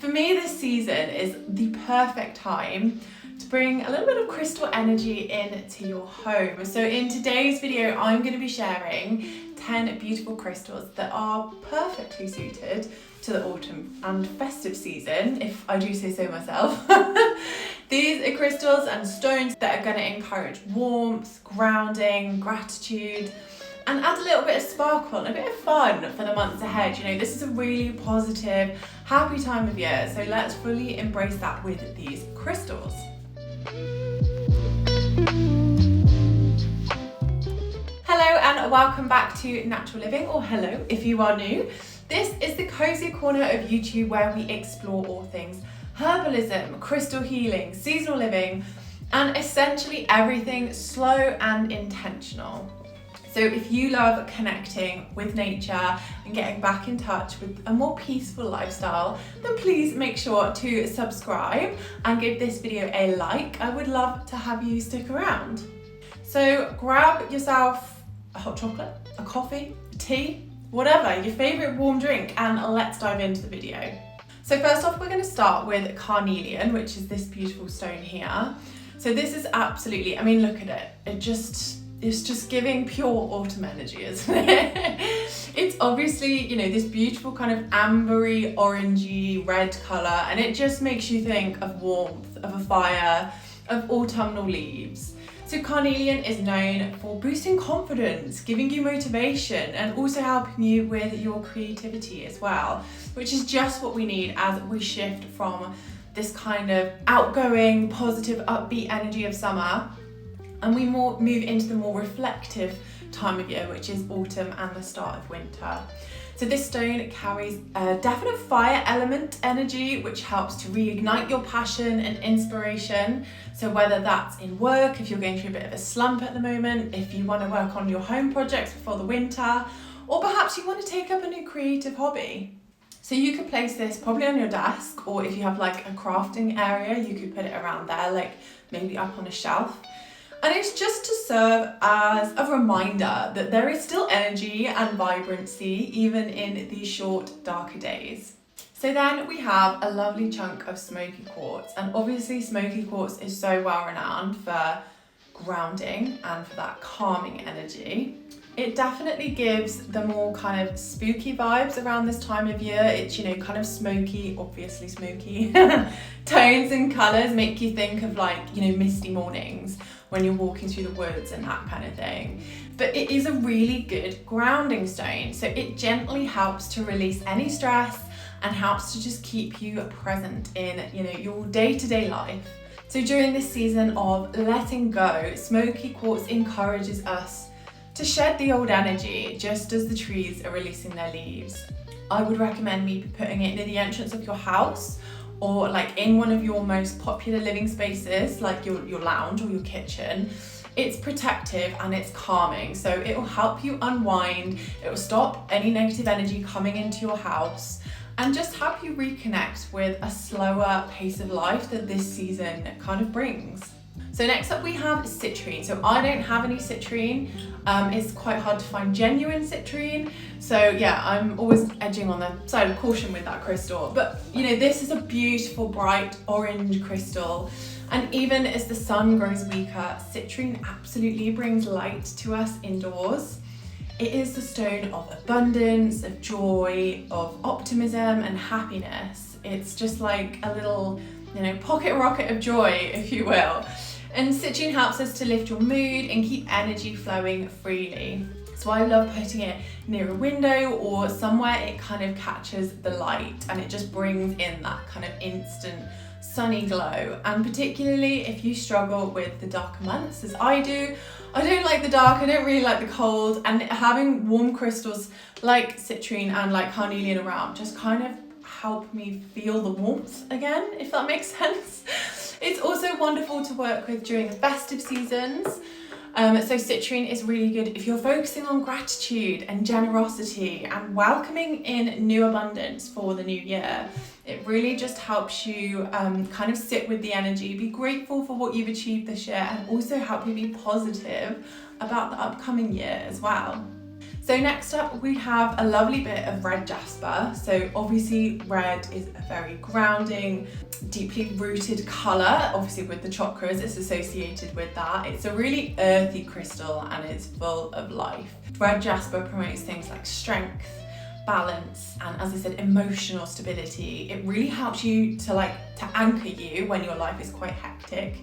For me, this season is the perfect time to bring a little bit of crystal energy into your home. So in today's video, I'm going to be sharing 10 beautiful crystals that are perfectly suited to the autumn and festive season, if I do say so myself. These are crystals and stones that are going to encourage warmth, grounding, gratitude, and add a little bit of sparkle and a bit of fun for the months ahead. You know, this is a really positive, happy time of year, so let's fully embrace that with these crystals. Hello and welcome back to Natural Living, or hello if you are new. This is the cozy corner of YouTube where we explore all things herbalism, crystal healing, seasonal living, and essentially everything slow and intentional. So if you love connecting with nature and getting back in touch with a more peaceful lifestyle, then please make sure to subscribe and give this video a like. I would love to have you stick around. So grab yourself a hot chocolate, a coffee, a tea, whatever, your favourite warm drink, and let's dive into the video. So first off, we're going to start with carnelian, which is this beautiful stone here. So this is absolutely, I mean, look at it. It's just giving pure autumn energy, isn't it? It's obviously, you know, this beautiful kind of ambery, orangey, red colour, and it just makes you think of warmth, of a fire, of autumnal leaves. So carnelian is known for boosting confidence, giving you motivation, and also helping you with your creativity as well, which is just what we need as we shift from this kind of outgoing, positive, upbeat energy of summer, and we move into the more reflective time of year, which is autumn and the start of winter. So this stone carries a definite fire element energy, which helps to reignite your passion and inspiration. So whether that's in work, if you're going through a bit of a slump at the moment, if you want to work on your home projects before the winter, or perhaps you want to take up a new creative hobby. So you could place this probably on your desk, or if you have like a crafting area, you could put it around there, like maybe up on a shelf. And it's just to serve as a reminder that there is still energy and vibrancy even in these short, darker days. So then we have a lovely chunk of Smoky Quartz, and obviously Smoky Quartz is so well renowned for grounding and for that calming energy. It definitely gives the more kind of spooky vibes around this time of year. It's, you know, kind of smoky, obviously smoky. Tones and colours make you think of like, you know, misty mornings when you're walking through the woods and that kind of thing. But it is a really good grounding stone. So it gently helps to release any stress and helps to just keep you present in, you know, your day-to-day life. So during this season of letting go, Smoky Quartz encourages us to shed the old energy just as the trees are releasing their leaves. I would recommend maybe putting it near the entrance of your house, or like in one of your most popular living spaces, like your lounge or your kitchen. It's protective and it's calming, so it will help you unwind, it will stop any negative energy coming into your house, and just help you reconnect with a slower pace of life that this season kind of brings. So next up we have citrine. So I don't have any citrine. It's quite hard to find genuine citrine. So yeah, I'm always edging on the side of caution with that crystal. But you know, this is a beautiful bright orange crystal. And even as the sun grows weaker, citrine absolutely brings light to us indoors. It is the stone of abundance, of joy, of optimism and happiness. It's just like a little, you know, pocket rocket of joy, if you will. And citrine helps us to lift your mood and keep energy flowing freely. So I love putting it near a window or somewhere it kind of catches the light, and it just brings in that kind of instant sunny glow. And particularly if you struggle with the darker months, as I do, I don't like the dark, I don't really like the cold, and having warm crystals like citrine and like carnelian around just kind of help me feel the warmth again, if that makes sense. It's also wonderful to work with during the festive seasons. So citrine is really good if you're focusing on gratitude and generosity and welcoming in new abundance for the new year. It really just helps you kind of sit with the energy, be grateful for what you've achieved this year, and also help you be positive about the upcoming year as well. So next up we have a lovely bit of red jasper. So obviously red is a very grounding, deeply rooted colour. Obviously with the chakras, it's associated with that. It's a really earthy crystal and it's full of life. Red jasper promotes things like strength, balance, and as I said, emotional stability. It really helps you to anchor you when your life is quite hectic,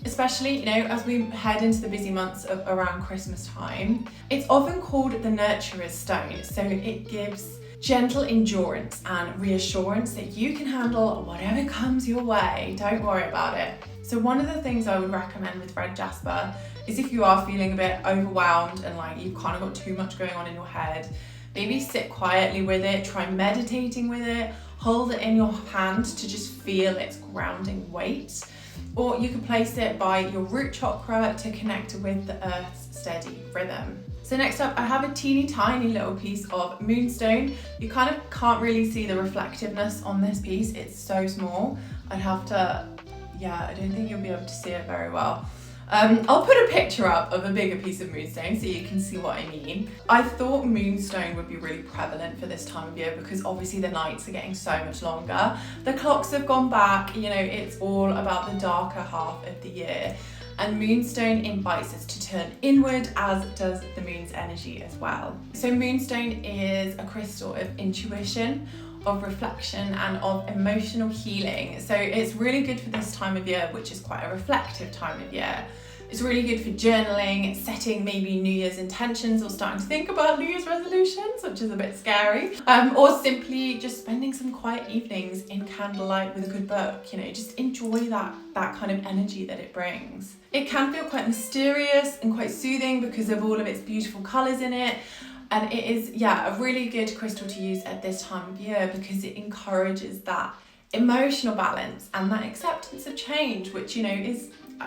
especially, as we head into the busy months of around Christmas time. It's often called the nurturer's stone, so it gives gentle endurance and reassurance that you can handle whatever comes your way. Don't worry about it. So one of the things I would recommend with red jasper is if you are feeling a bit overwhelmed and you've kind of got too much going on in your head, maybe sit quietly with it, try meditating with it, hold it in your hand to just feel its grounding weight. Or you can place it by your root chakra to connect with the earth's steady rhythm. So next up, I have a teeny tiny little piece of moonstone. You kind of can't really see the reflectiveness on this piece. It's so small. I don't think you'll be able to see it very well. I'll put a picture up of a bigger piece of moonstone so you can see what I mean. I thought moonstone would be really prevalent for this time of year because obviously the nights are getting so much longer. The clocks have gone back, it's all about the darker half of the year. And moonstone invites us to turn inward, as does the moon's energy as well. So moonstone is a crystal of intuition, of reflection, and of emotional healing. So it's really good for this time of year, which is quite a reflective time of year. It's really good for journaling, setting maybe New Year's intentions, or starting to think about New Year's resolutions, which is a bit scary. Or simply just spending some quiet evenings in candlelight with a good book. Just enjoy that kind of energy that it brings. It can feel quite mysterious and quite soothing because of all of its beautiful colours in it. And it is, a really good crystal to use at this time of year because it encourages that emotional balance and that acceptance of change, which,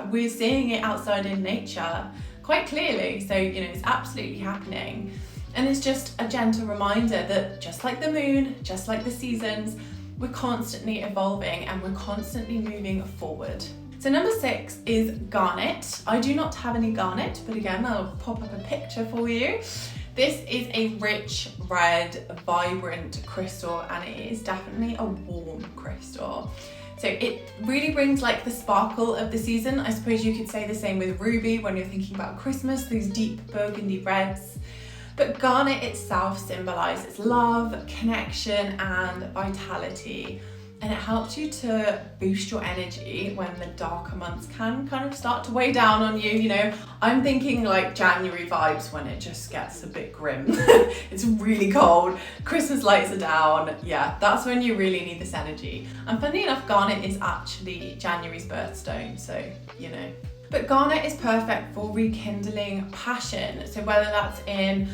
we're seeing it outside in nature quite clearly. So, it's absolutely happening. And it's just a gentle reminder that just like the moon, just like the seasons, we're constantly evolving and we're constantly moving forward. So number 6 is garnet. I do not have any garnet, but again, I'll pop up a picture for you. This is a rich, red, vibrant crystal, and it is definitely a warm crystal. So it really brings the sparkle of the season. I suppose you could say the same with ruby when you're thinking about Christmas, these deep burgundy reds. But garnet itself symbolises love, connection, and vitality. And it helps you to boost your energy when the darker months can kind of start to weigh down on you. I'm thinking January vibes when it just gets a bit grim. It's really cold, Christmas lights are down. Yeah, that's when you really need this energy. And funny enough, garnet is actually January's birthstone, so But garnet is perfect for rekindling passion. So whether that's in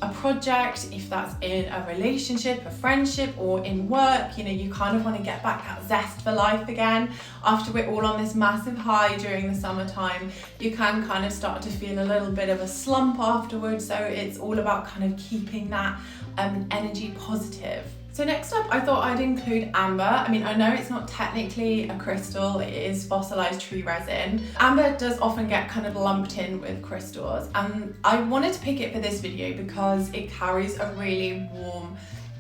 a project, if that's in a relationship, a friendship, or in work, you kind of want to get back that zest for life again. After we're all on this massive high during the summertime, you can kind of start to feel a little bit of a slump afterwards. So it's all about kind of keeping that energy positive. So next up, I thought I'd include amber. I know it's not technically a crystal, it is fossilized tree resin. Amber does often get kind of lumped in with crystals, and I wanted to pick it for this video because it carries a really warm,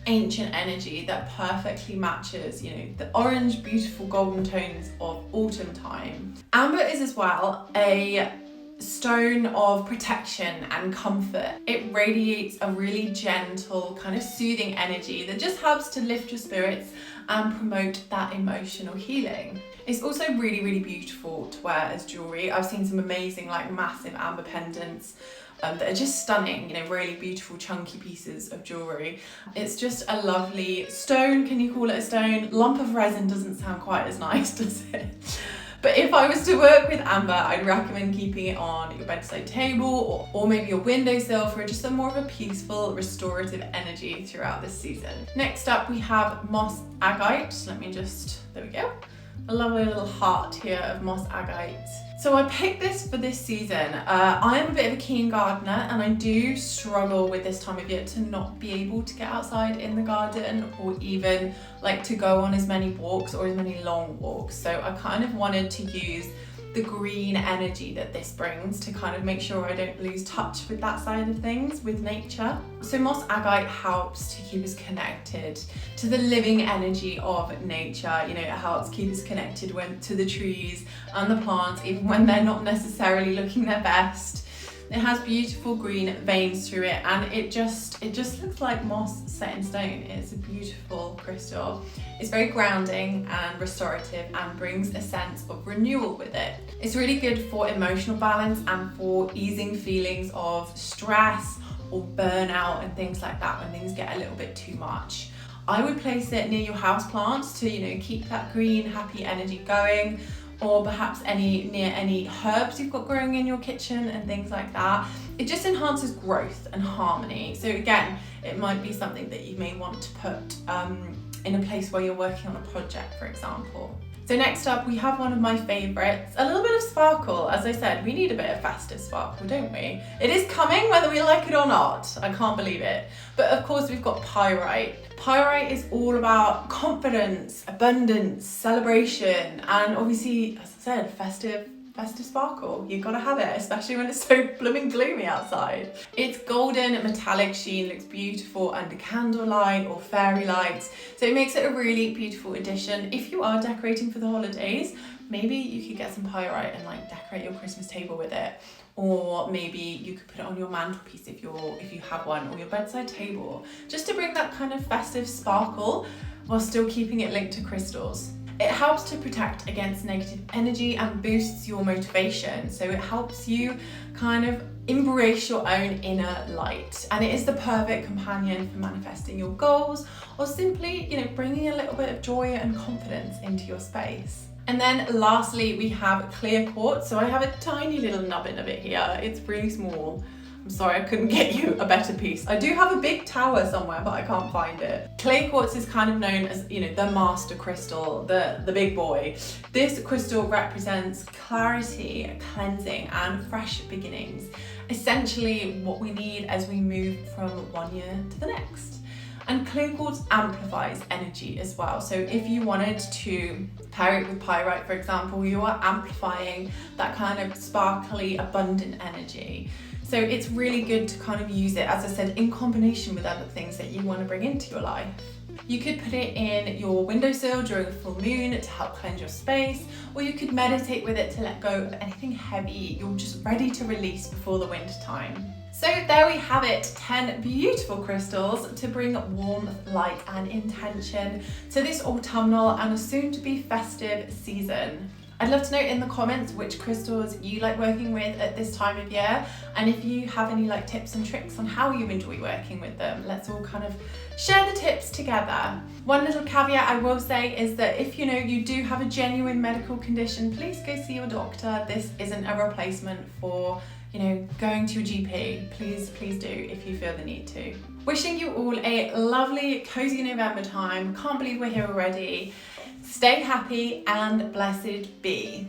ancient energy that perfectly matches, the orange, beautiful golden tones of autumn time. Amber is as well a stone of protection and comfort. It radiates a really gentle, kind of soothing energy that just helps to lift your spirits and promote that emotional healing. It's also really, really beautiful to wear as jewelry. I've seen some amazing, massive amber pendants that are just stunning, really beautiful chunky pieces of jewelry. It's just a lovely stone. Can you call it a stone? Lump of resin doesn't sound quite as nice, does it? But if I was to work with amber, I'd recommend keeping it on your bedside table or maybe your windowsill for just a more of a peaceful, restorative energy throughout this season. Next up, we have moss agate. There we go. A lovely little heart here of moss agate. So I picked this for this season. I am a bit of a keen gardener and I do struggle with this time of year to not be able to get outside in the garden or even to go on as many walks or as many long walks. So I kind of wanted to use the green energy that this brings to kind of make sure I don't lose touch with that side of things, with nature. So moss agate helps to keep us connected to the living energy of nature. You know, it helps keep us connected to the trees and the plants, even when they're not necessarily looking their best. It has beautiful green veins through it, and it just looks like moss set in stone. It's a beautiful crystal. It's very grounding and restorative and brings a sense of renewal with it. It's really good for emotional balance and for easing feelings of stress or burnout and things like that when things get a little bit too much. I would place it near your houseplants to, you know, keep that green, happy energy going, or perhaps near any herbs you've got growing in your kitchen and things like that. It just enhances growth and harmony. So again, it might be something that you may want to put in a place where you're working on a project, for example. So next up, we have one of my favourites, a little bit of sparkle. As I said, we need a bit of festive sparkle, don't we? It is coming, whether we like it or not. I can't believe it. But of course, we've got pyrite. Pyrite is all about confidence, abundance, celebration, and obviously, as I said, festive sparkle. You've got to have it, especially when it's so blooming gloomy outside. Its golden metallic sheen looks beautiful under candlelight or fairy lights, so it makes it a really beautiful addition. If you are decorating for the holidays, maybe you could get some pyrite and like decorate your Christmas table with it. Or maybe you could put it on your mantelpiece if you have one, or your bedside table, just to bring that kind of festive sparkle while still keeping it linked to crystals. It helps to protect against negative energy and boosts your motivation. So it helps you kind of embrace your own inner light. And it is the perfect companion for manifesting your goals, or simply, you know, bringing a little bit of joy and confidence into your space. And then lastly, we have clear quartz. So I have a tiny little nubbin of it here. It's really small. I'm sorry, I couldn't get you a better piece. I do have a big tower somewhere, but I can't find it. Clear quartz is kind of known as, you know, the master crystal, the big boy. This crystal represents clarity, cleansing, and fresh beginnings. Essentially what we need as we move from one year to the next. And clear quartz amplifies energy as well. So if you wanted to pair it with pyrite, for example, you are amplifying that kind of sparkly, abundant energy. So it's really good to kind of use it, as I said, in combination with other things that you want to bring into your life. You could put it in your windowsill during a full moon to help cleanse your space, or you could meditate with it to let go of anything heavy you're just ready to release before the winter time. So there we have it, 10 beautiful crystals to bring warmth, light and intention to this autumnal and soon to be festive season. I'd love to know in the comments which crystals you like working with at this time of year, and if you have any like tips and tricks on how you enjoy working with them. Let's all kind of share the tips together. One little caveat I will say is that if you do have a genuine medical condition, please go see your doctor. This isn't a replacement for going to your GP. Please do if you feel the need to. Wishing you all a lovely, cozy November time. Can't believe we're here already. Stay happy and blessed be.